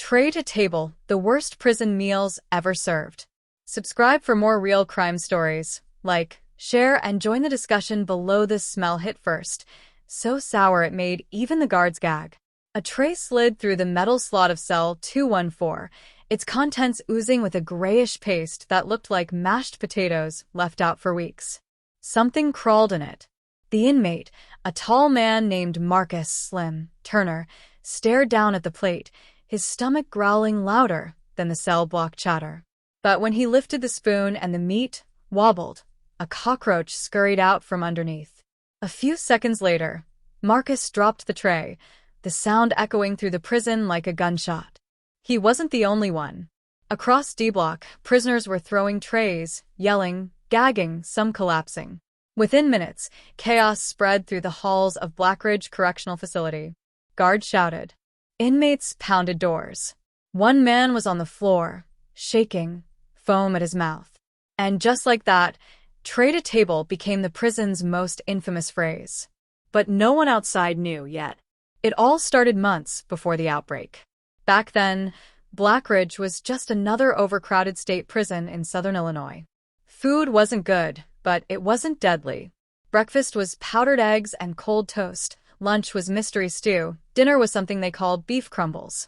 Tray to table, the worst prison meals ever served. Subscribe for more real crime stories. Like, share, and join the discussion below. This smell hit first. So sour it made even the guards gag. A tray slid through the metal slot of cell 214, its contents oozing with a grayish paste that looked like mashed potatoes left out for weeks. Something crawled in it. The inmate, a tall man named Marcus Slim Turner, stared down at the plate, his stomach growling louder than the cell block chatter. But when he lifted the spoon and the meat wobbled, a cockroach scurried out from underneath. A few seconds later, Marcus dropped the tray, the sound echoing through the prison like a gunshot. He wasn't the only one. Across D-Block, prisoners were throwing trays, yelling, gagging, some collapsing. Within minutes, chaos spread through the halls of Blackridge Correctional Facility. Guards shouted. Inmates pounded doors. One man was on the floor, shaking, foam at his mouth. And just like that, tray to table became the prison's most infamous phrase. But no one outside knew yet. It all started months before the outbreak. Back then, Blackridge was just another overcrowded state prison in southern Illinois. Food wasn't good, but it wasn't deadly. Breakfast was powdered eggs and cold toast. Lunch was mystery stew. Dinner was something they called beef crumbles.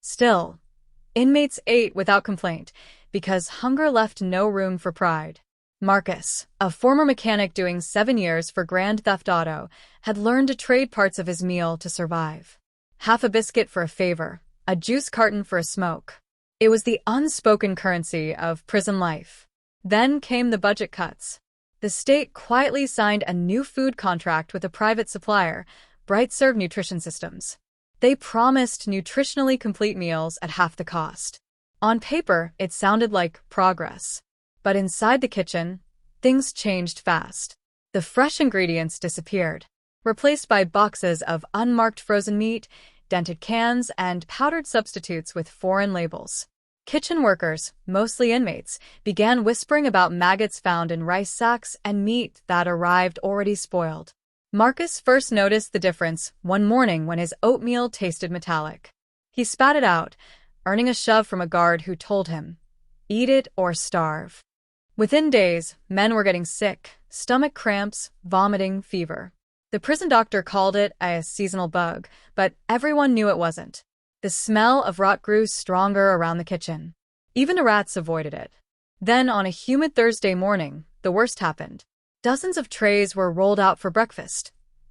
Still, inmates ate without complaint because hunger left no room for pride. Marcus, a former mechanic doing 7 years for grand theft auto, had learned to trade parts of his meal to survive. Half a biscuit for a favor, a juice carton for a smoke. It was the unspoken currency of prison life. Then came the budget cuts. The state quietly signed a new food contract with a private supplier, BrightServe Nutrition Systems. They promised nutritionally complete meals at half the cost. On paper, it sounded like progress. But inside the kitchen, things changed fast. The fresh ingredients disappeared, replaced by boxes of unmarked frozen meat, dented cans, and powdered substitutes with foreign labels. Kitchen workers, mostly inmates, began whispering about maggots found in rice sacks and meat that arrived already spoiled. Marcus first noticed the difference one morning when his oatmeal tasted metallic. He spat it out, earning a shove from a guard who told him, "Eat it or starve." Within days, men were getting sick, stomach cramps, vomiting, fever. The prison doctor called it a seasonal bug, but everyone knew it wasn't. The smell of rot grew stronger around the kitchen. Even the rats avoided it. Then, on a humid Thursday morning, the worst happened. Dozens of trays were rolled out for breakfast.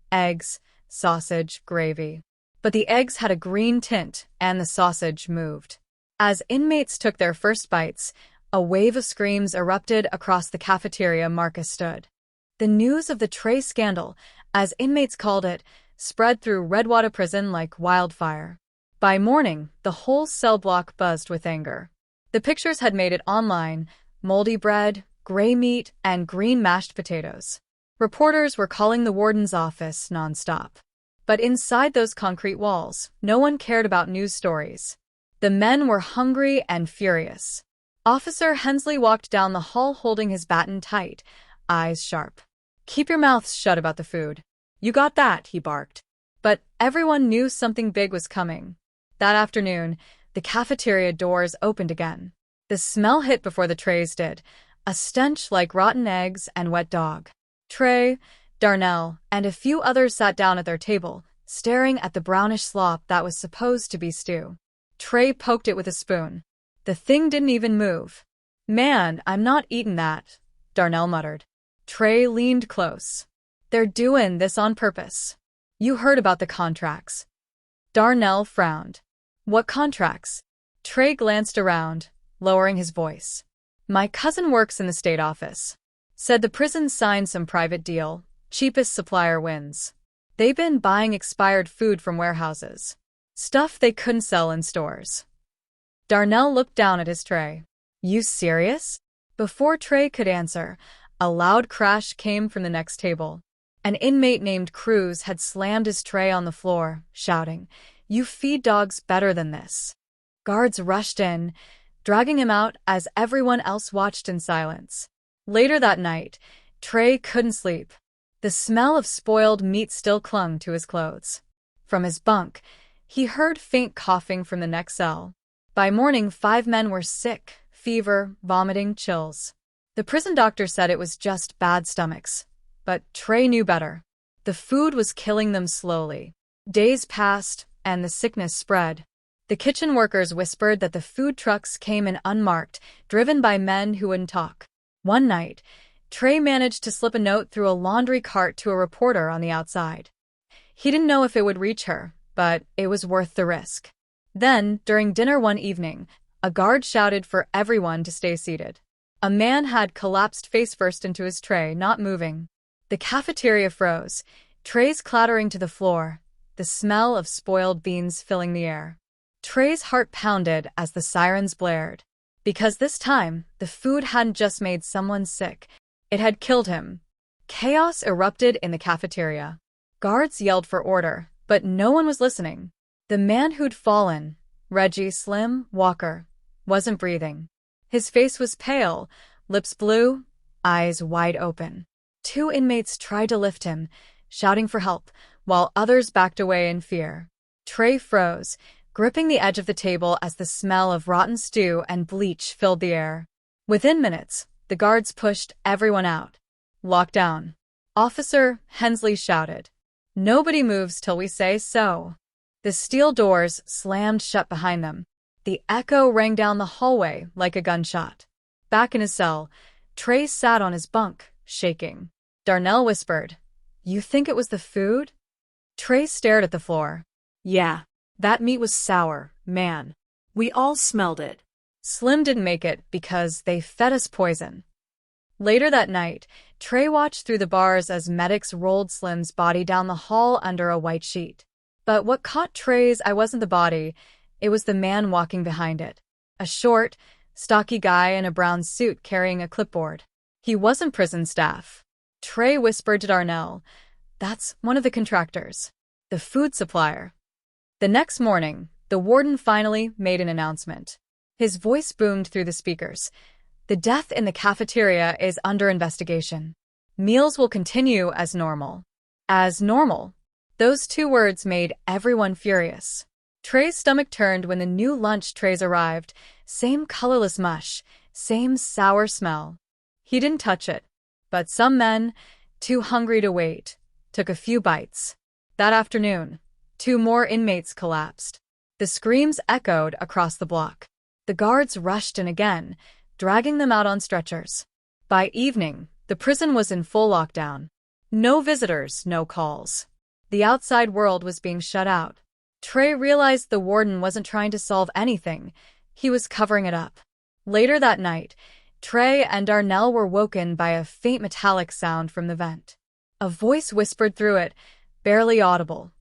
Eggs, sausage, gravy. But the eggs had a green tint, and the sausage moved. As inmates took their first bites, a wave of screams erupted across the cafeteria. Marcus stood. The news of the tray scandal, as inmates called it, spread through Redwater Prison like wildfire. By morning, the whole cell block buzzed with anger. The pictures had made it online: moldy bread, gray meat, and green mashed potatoes. Reporters were calling the warden's office nonstop. But inside those concrete walls, no one cared about news stories. The men were hungry and furious. Officer Hensley walked down the hall holding his baton tight, eyes sharp. "Keep your mouths shut about the food. You got that," he barked. But everyone knew something big was coming. That afternoon, the cafeteria doors opened again. The smell hit before the trays did, a stench like rotten eggs and wet dog. Trey, Darnell, and a few others sat down at their table, staring at the brownish slop that was supposed to be stew. Trey poked it with a spoon. The thing didn't even move. "Man, I'm not eating that," Darnell muttered. Trey leaned close. "They're doing this on purpose. You heard about the contracts." Darnell frowned. "What contracts?" Trey glanced around, lowering his voice. "My cousin works in the state office. Said the prison signed some private deal. Cheapest supplier wins. They've been buying expired food from warehouses. Stuff they couldn't sell in stores." Darnell looked down at his tray. "You serious?" Before Trey could answer, a loud crash came from the next table. An inmate named Cruz had slammed his tray on the floor, shouting, "You feed dogs better than this." Guards rushed in, dragging him out as everyone else watched in silence. Later that night, Trey couldn't sleep. The smell of spoiled meat still clung to his clothes. From his bunk, He heard faint coughing from the next cell. By morning, 5 men were sick, fever, vomiting, chills. The prison doctor said it was just bad stomachs. But Trey knew better. The food was killing them slowly. Days passed, and the sickness spread. The kitchen workers whispered that the food trucks came in unmarked, driven by men who wouldn't talk. One night, Trey managed to slip a note through a laundry cart to a reporter on the outside. He didn't know if it would reach her, but it was worth the risk. Then, during dinner one evening, a guard shouted for everyone to stay seated. A man had collapsed face first into his tray, not moving. The cafeteria froze, trays clattering to the floor, the smell of spoiled beans filling the air. Trey's heart pounded as the sirens blared. Because this time, the food hadn't just made someone sick, it had killed him. Chaos erupted in the cafeteria. Guards yelled for order, but no one was listening. The man who'd fallen, Reggie Slim Walker, wasn't breathing. His face was pale, lips blue, eyes wide open. 2 inmates tried to lift him, shouting for help, while others backed away in fear. Trey froze, gripping the edge of the table as the smell of rotten stew and bleach filled the air. Within minutes, the guards pushed everyone out. "Lock down," Officer Hensley shouted. "Nobody moves till we say so." The steel doors slammed shut behind them. The echo rang down the hallway like a gunshot. Back in his cell, Trey sat on his bunk, shaking. Darnell whispered, "You think it was the food?" Trey stared at the floor. "Yeah, that meat was sour, man. We all smelled it." Slim didn't make it because they fed us poison. Later that night, Trey watched through the bars as medics rolled Slim's body down the hall under a white sheet. But what caught Trey's eye wasn't the body, it was the man walking behind it. A short, stocky guy in a brown suit carrying a clipboard. He wasn't prison staff. Trey whispered to Darnell, "That's one of the contractors. The food supplier." The next morning, the warden finally made an announcement. His voice boomed through the speakers. "The death in the cafeteria is under investigation. Meals will continue as normal." As normal. Those 2 words made everyone furious. Trey's stomach turned when the new lunch trays arrived. Same colorless mush, same sour smell. He didn't touch it. But some men, too hungry to wait, took a few bites. That afternoon, 2 more inmates collapsed. The screams echoed across the block. The guards rushed in again, dragging them out on stretchers. By evening, the prison was in full lockdown. No visitors, no calls. The outside world was being shut out. Trey realized the warden wasn't trying to solve anything. He was covering it up. Later that night, Trey and Darnell were woken by a faint metallic sound from the vent. A voice whispered through it, barely audible.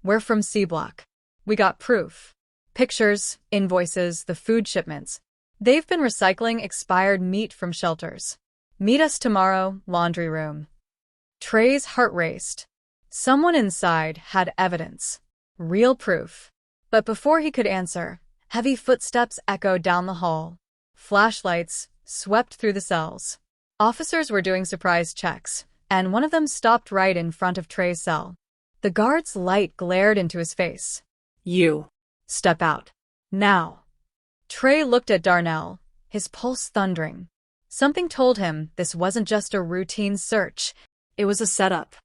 "We're from C Block. We got proof. Pictures, invoices, the food shipments. They've been recycling expired meat from shelters. Meet us tomorrow, laundry room." Trey's heart raced. Someone inside had evidence. Real proof. But before he could answer, heavy footsteps echoed down the hall. Flashlights swept through the cells. Officers were doing surprise checks, and one of them stopped right in front of Trey's cell. The guard's light glared into his face. "You. Step out. Now." Trey looked at Darnell, his pulse thundering. Something told him this wasn't just a routine search. It was a setup.